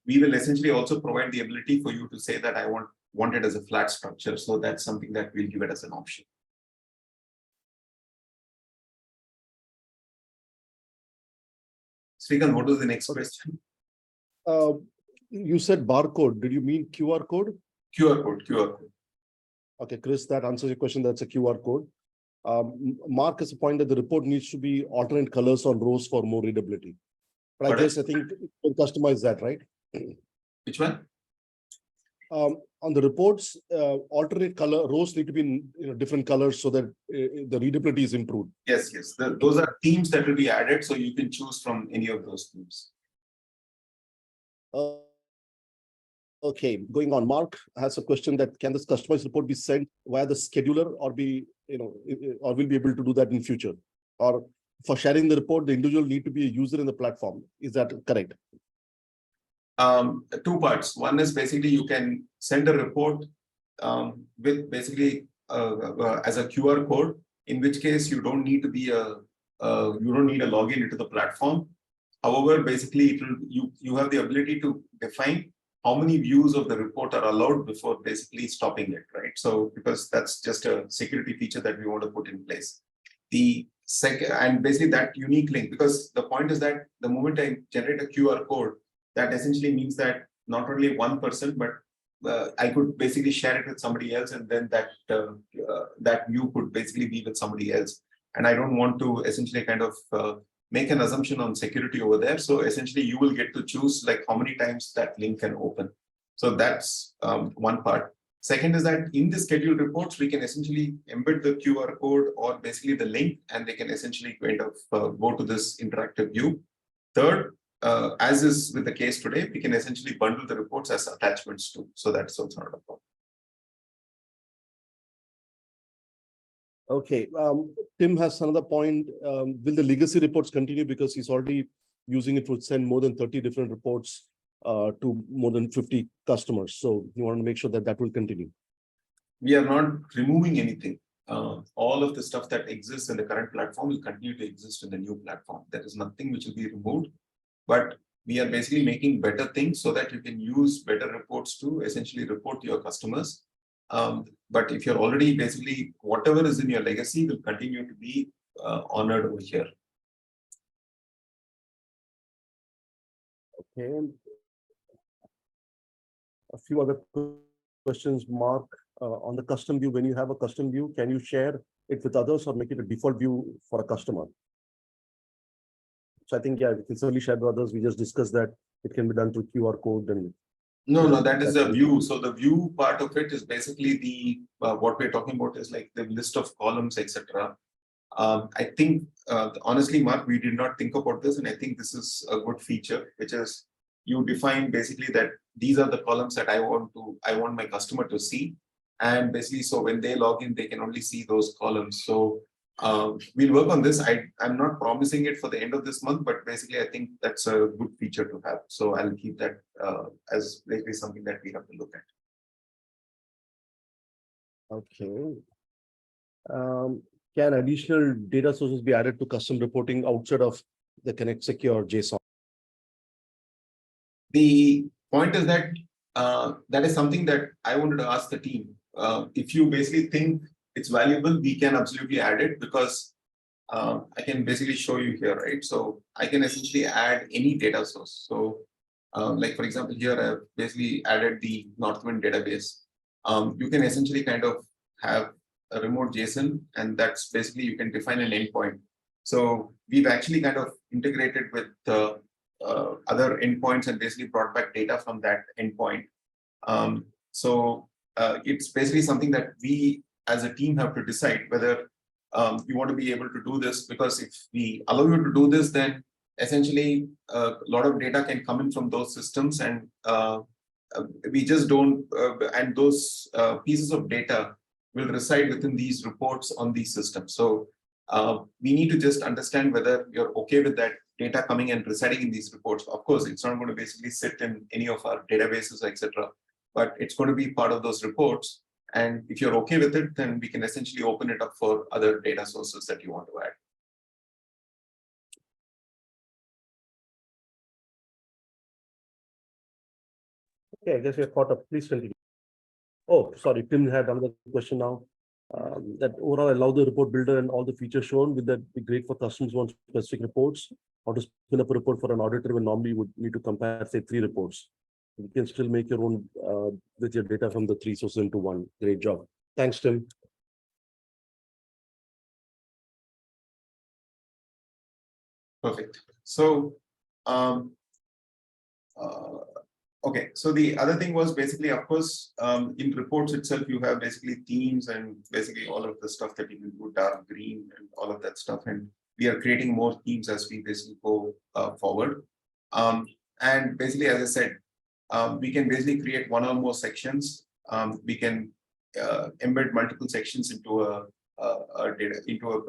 we will essentially also provide the ability for you to say that I want it as a flat structure. So that's something that we'll give it as an option. Srikanth, what was the next Okay. question? You said barcode. Did you mean QR code? QR code. Okay, Chris, that answers your question. That's a QR code. Mark has a point that the report needs to be alternate colors on rows for more readability. But I Pardon? guess I think you can customize that, right? Which one? On the reports, alternate color rows need to be in different colors so that the readability is improved. Yes. Those are themes that will be added, so you can choose from any of those themes. Okay, going on. Mark has a question that can this customized report be sent via the scheduler or be, or will be able to do that in future? Or for sharing the report, the individual need to be a user in the platform. Is that correct? Two parts. One is basically you can send a report with basically as a QR code, in which case you don't need to be you don't need a login into the platform. However, basically you have the ability to define how many views of the report are allowed before basically stopping it, right? So because that's just a security feature that we want to put in place. The second, and basically that unique link, because the point is that the moment I generate a QR code, that essentially means that not only one person, but I could basically share it with somebody else, and then that view could basically be with somebody else. And I don't want to essentially kind of make an assumption on security over there. So essentially you will get to choose like how many times that link can open. So that's one part. Second is that in the scheduled reports, we can essentially embed the QR code or basically the link, and they can essentially kind of go to this interactive view. Third, as is with the case today, we can essentially bundle the reports as attachments too. So that's also not a problem. Okay, Tim has another point. Will the legacy reports continue, because he's already using it to send more than 30 different reports to more than 50 customers. So you want to make sure that that will continue. We are not removing anything. All of the stuff that exists in the current platform will continue to exist in the new platform. There is nothing which will be removed, but we are basically making better things so that you can use better reports to essentially report to your customers. But if you're already basically, whatever is in your legacy will continue to be honored over here. Okay. A few other questions, Mark, on the custom view. When you have a custom view, can you share it with others or make it a default view for a customer? So I think, yeah, we can certainly share with others. We just discussed that it can be done through QR code and. No, that is the view. So the view part of it is basically the what we're talking about is like the list of columns, etc. I think honestly, Mark, we did not think about this, and I think this is a good feature, which is you define basically that these are the columns that I want my customer to see, and basically so when they log in, they can only see those columns. So we'll work on this. I'm not promising it for the end of this month, but basically I think that's a good feature to have. So I'll keep that as basically something that we have to look at. Okay. Can additional data sources be added to custom reporting outside of the Connect Secure JSON? The point is that that is something that I wanted to ask the team. If you basically think it's valuable, we can absolutely add it, because I can basically show you here, right? So I can essentially add any data source. So like for example, here I've basically added the Northwind database. You can essentially kind of have a remote JSON, and that's basically you can define an endpoint. So we've actually kind of integrated with other endpoints and basically brought back data from that endpoint. So it's basically something that we as a team have to decide whether you want to be able to do this, because if we allow you to do this, then essentially a lot of data can come in from those systems, and we just don't, and those pieces of data will reside within these reports on these systems. So we need to just understand whether you're okay with that data coming and residing in these reports. Of course, it's not going to basically sit in any of our databases, etc., but it's going to be part of those reports. And if you're okay with it, then we can essentially open it up for other data sources that you want to add. Okay, I guess we're caught up. Please continue. Oh, sorry, Tim had another question now. That overall allow the report builder and all the features shown. Will that be great for customers who want specific reports? How to spin up a report for an auditor when normally you would need to compare, say, 3 reports. You can still make your own with your data from the 3 sources into one. Great job. Thanks, Tim. Perfect. So, okay. So the other thing was basically, of course, in reports itself, you have basically themes and basically all of the stuff that you can do, dark green and all of that stuff. And we are creating more themes as we basically go forward. And basically, as I said, we can basically create one or more sections. We can embed multiple sections into a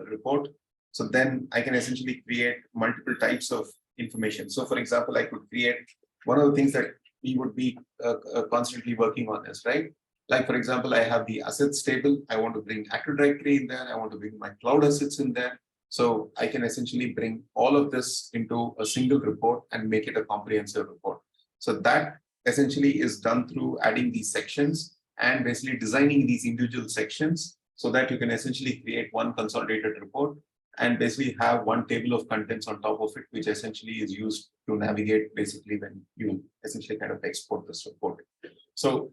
report. So then I can essentially create multiple types of information. So for example, I could create one of the things that we would be constantly working on is, right? Like, for example, I have the assets table. I want to bring Active Directory in there. I want to bring my cloud assets in there. So I can essentially bring all of this into a single report and make it a comprehensive report. So that essentially is done through adding these sections and basically designing these individual sections so that you can essentially create one consolidated report and basically have one table of contents on top of it, which essentially is used to navigate basically when you essentially kind of export this report. So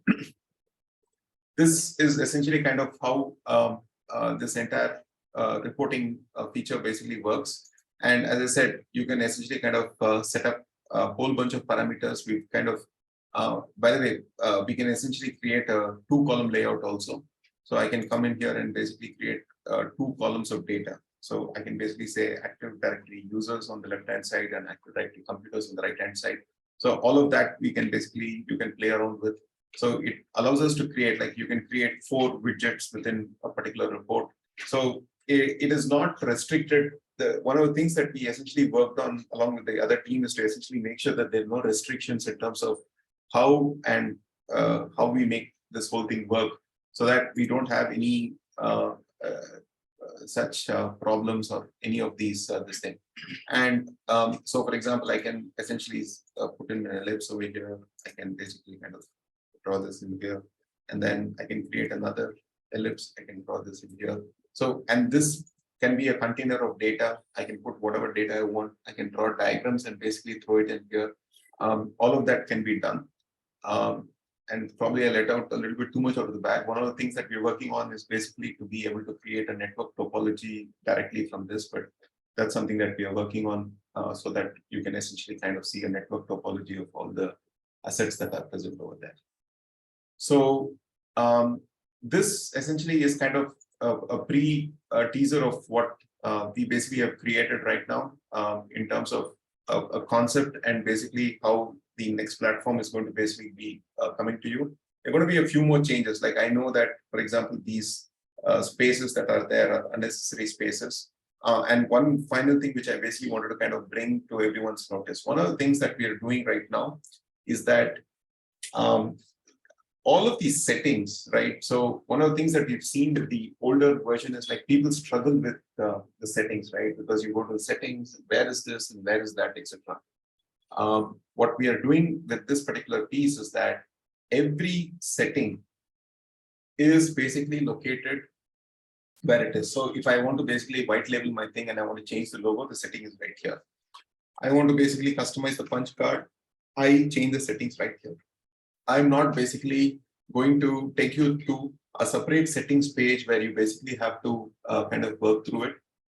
this is essentially kind of how this entire reporting feature basically works. And as I said, you can essentially kind of set up a whole bunch of parameters. We've kind of, by the way, we can essentially create a 2-column layout also. So I can come in here and basically create 2 columns of data. So I can basically say Active Directory users on the left-hand side and Active Directory computers on the right-hand side. So all of that we can basically, you can play around with. So it allows us to create, like you can create 4 widgets within a particular report. So it is not restricted. One of the things that we essentially worked on along with the other team is to essentially make sure that there are no restrictions in terms of how and how we make this whole thing work, so that we don't have any such problems or any of these this thing. And so for example, I can essentially put in an ellipse over here. I can basically kind of draw this in here, and then I can create another ellipse. I can draw this in here. So, and this can be a container of data. I can put whatever data I want. I can draw diagrams and basically throw it in here. All of that can be done. And probably I let out a little bit too much out of the bag. One of the things that we're working on is basically to be able to create a network topology directly from this, but that's something that we are working on so that you can essentially kind of see a network topology of all the assets that are present over there. So this essentially is kind of a pre-teaser of what we basically have created right now in terms of a concept and basically how the next platform is going to basically be coming to you. There are going to be a few more changes. Like I know that, for example, these spaces that are there are unnecessary spaces. And one final thing which I basically wanted to kind of bring to everyone's notice. One of the things that we are doing right now is that all of these settings, right? So one of the things that we've seen with the older version is like people struggle with the settings, right? Because you go to the settings, where is this and where is that, etc. What we are doing with this particular piece is that every setting is basically located where it is. So if I want to basically white label my thing and I want to change the logo, the setting is right here. I want to basically customize the punch card, I change the settings right here. I'm not basically going to take you to a separate settings page where you basically have to kind of work through it.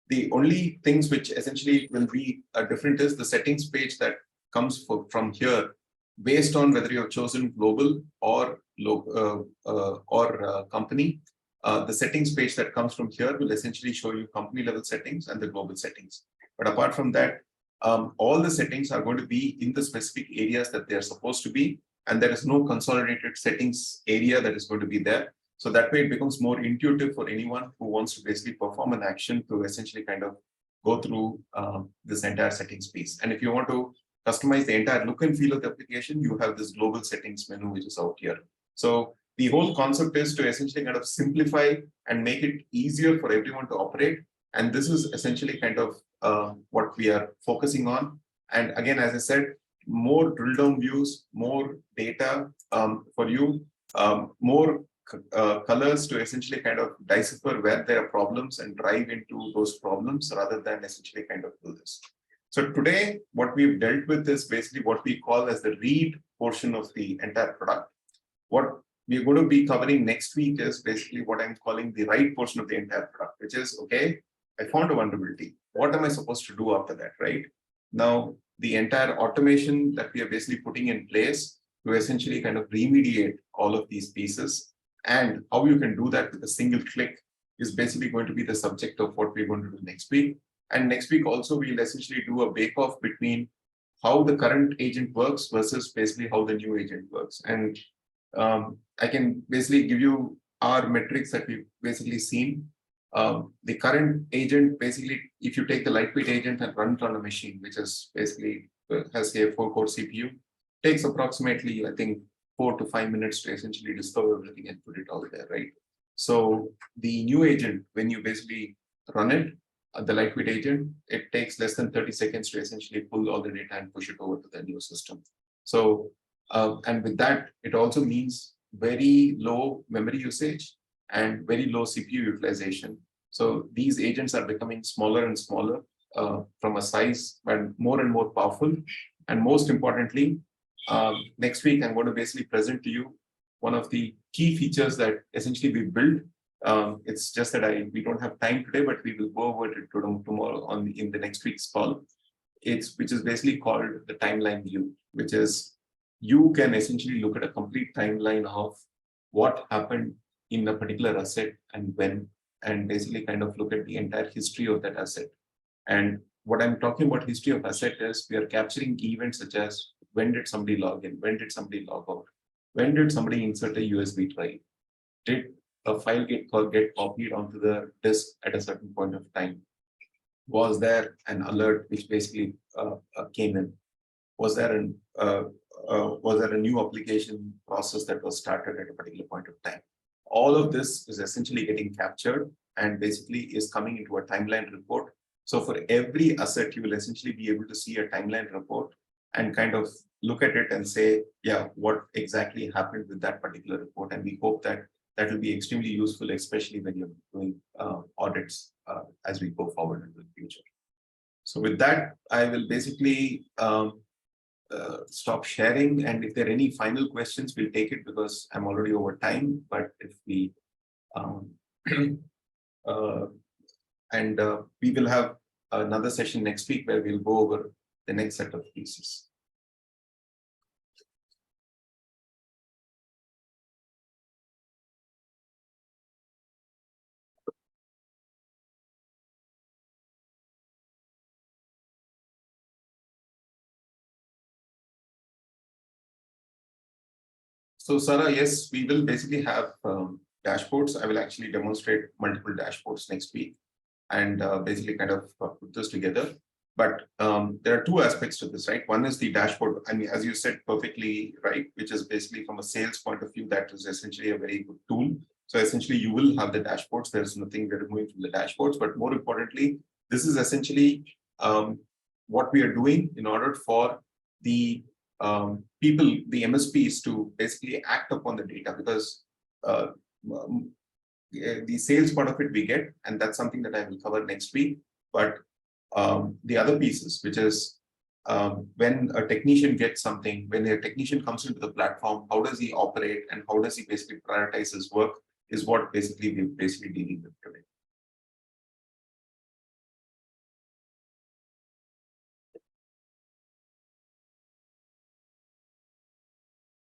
The only things which essentially will be different is the settings page that comes from here based on whether you have chosen global or company. The settings page that comes from here will essentially show you company level settings and the global settings. But apart from that, all the settings are going to be in the specific areas that they are supposed to be. And there is no consolidated settings area that is going to be there. So that way it becomes more intuitive for anyone who wants to basically perform an action to essentially kind of go through this entire settings piece. And if you want to customize the entire look and feel of the application, you have this global settings menu, which is out here. So the whole concept is to essentially kind of simplify and make it easier for everyone to operate. And this is essentially kind of what we are focusing on. And again, as I said, more drill down views, more data for you, more colors to essentially kind of decipher where there are problems and drive into those problems rather than essentially kind of do this. So today, what we've dealt with is basically what we call as the read portion of the entire product. What we're going to be covering next week is basically what I'm calling the write portion of the entire product, which is, okay, I found a vulnerability. What am I supposed to do after that, right? Now, the entire automation that we are basically putting in place to essentially kind of remediate all of these pieces, and how you can do that with a single click is basically going to be the subject of what we're going to do next week. And next week also, we'll essentially do a bake-off between how the current agent works versus basically how the new agent works. And I can basically give you our metrics that we've basically seen. The current agent, basically, if you take the lightweight agent and run it on a machine, which is basically has a 4-core CPU, takes approximately, I think, 4 to 5 minutes to essentially discover everything and put it out there, right? So the new agent, when you basically run it, the lightweight agent, it takes less than 30 seconds to essentially pull all the data and push it over to the new system. So, and with that, it also means very low memory usage and very low CPU utilization. So these agents are becoming smaller and smaller from a size, and more powerful. And most importantly, next week, I'm going to basically present to you one of the key features that essentially we built. It's just that we don't have time today, but we will go over it tomorrow in the next week's call. Which is basically called the timeline view, which is you can essentially look at a complete timeline of what happened in a particular asset and when, and basically kind of look at the entire history of that asset. And what I'm talking about history of asset is we are capturing events such as when did somebody log in, when did somebody log out, when did somebody insert a USB drive, did a file get copied onto the disk at a certain point of time, was there an alert which basically came in, was there a new application process that was started at a particular point of time. All of this is essentially getting captured and basically is coming into a timeline report. So for every asset, you will essentially be able to see a timeline report and kind of look at it and say, yeah, what exactly happened with that particular report. And we hope that that will be extremely useful, especially when you're doing audits as we go forward into the future. So with that, I will basically stop sharing. And if there are any final questions, we'll take it because I'm already over time. But if we we will have another session next week where we'll go over the next set of pieces. So Sarah, yes, we will basically have dashboards. I will actually demonstrate multiple dashboards next week and basically kind of put this together. But there are two aspects to this, right? One is the dashboard. I mean, as you said perfectly, right, which is basically from a sales point of view, that is essentially a very good tool. So essentially you will have the dashboards. There's nothing we're removing from the dashboards, but more importantly, this is essentially what we are doing in order for the people, the MSPs, to basically act upon the data, because the sales part of it we get, and that's something that I will cover next week. But the other pieces, which is when a technician gets something, when a technician comes into the platform, how does he operate and how does he basically prioritize his work, is what basically we're basically dealing with today.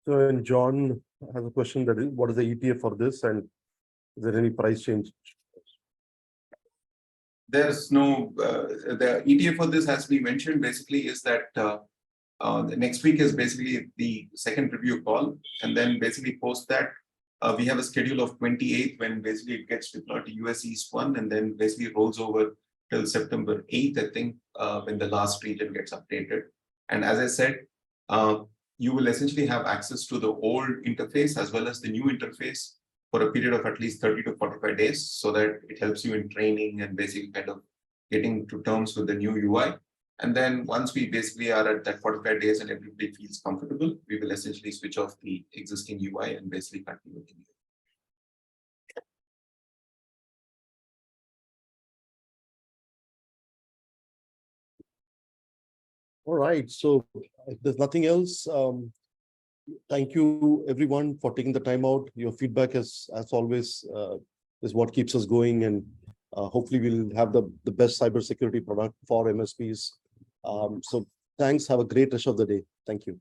So, and John has a question that is, what is the ETA for this, and is there any price change? There's no, the ETA for this, as we mentioned, basically is that the next week is basically the second review call. And then basically post that, we have a schedule of 28th when basically it gets deployed to US East 1, and then basically rolls over till September 8th, I think, when the last region gets updated. And as I said, you will essentially have access to the old interface as well as the new interface for a period of at least 30 to 45 days, so that it helps you in training and basically kind of getting to terms with the new UI. And then once we basically are at that 45 days and everybody feels comfortable, we will essentially switch off the existing UI and basically continue with the new. All right, so if there's nothing else, thank you everyone for taking the time out. Your feedback as always, is what keeps us going, and hopefully we'll have the best cybersecurity product for MSPs. So thanks. Have a great rest of the day. Thank you.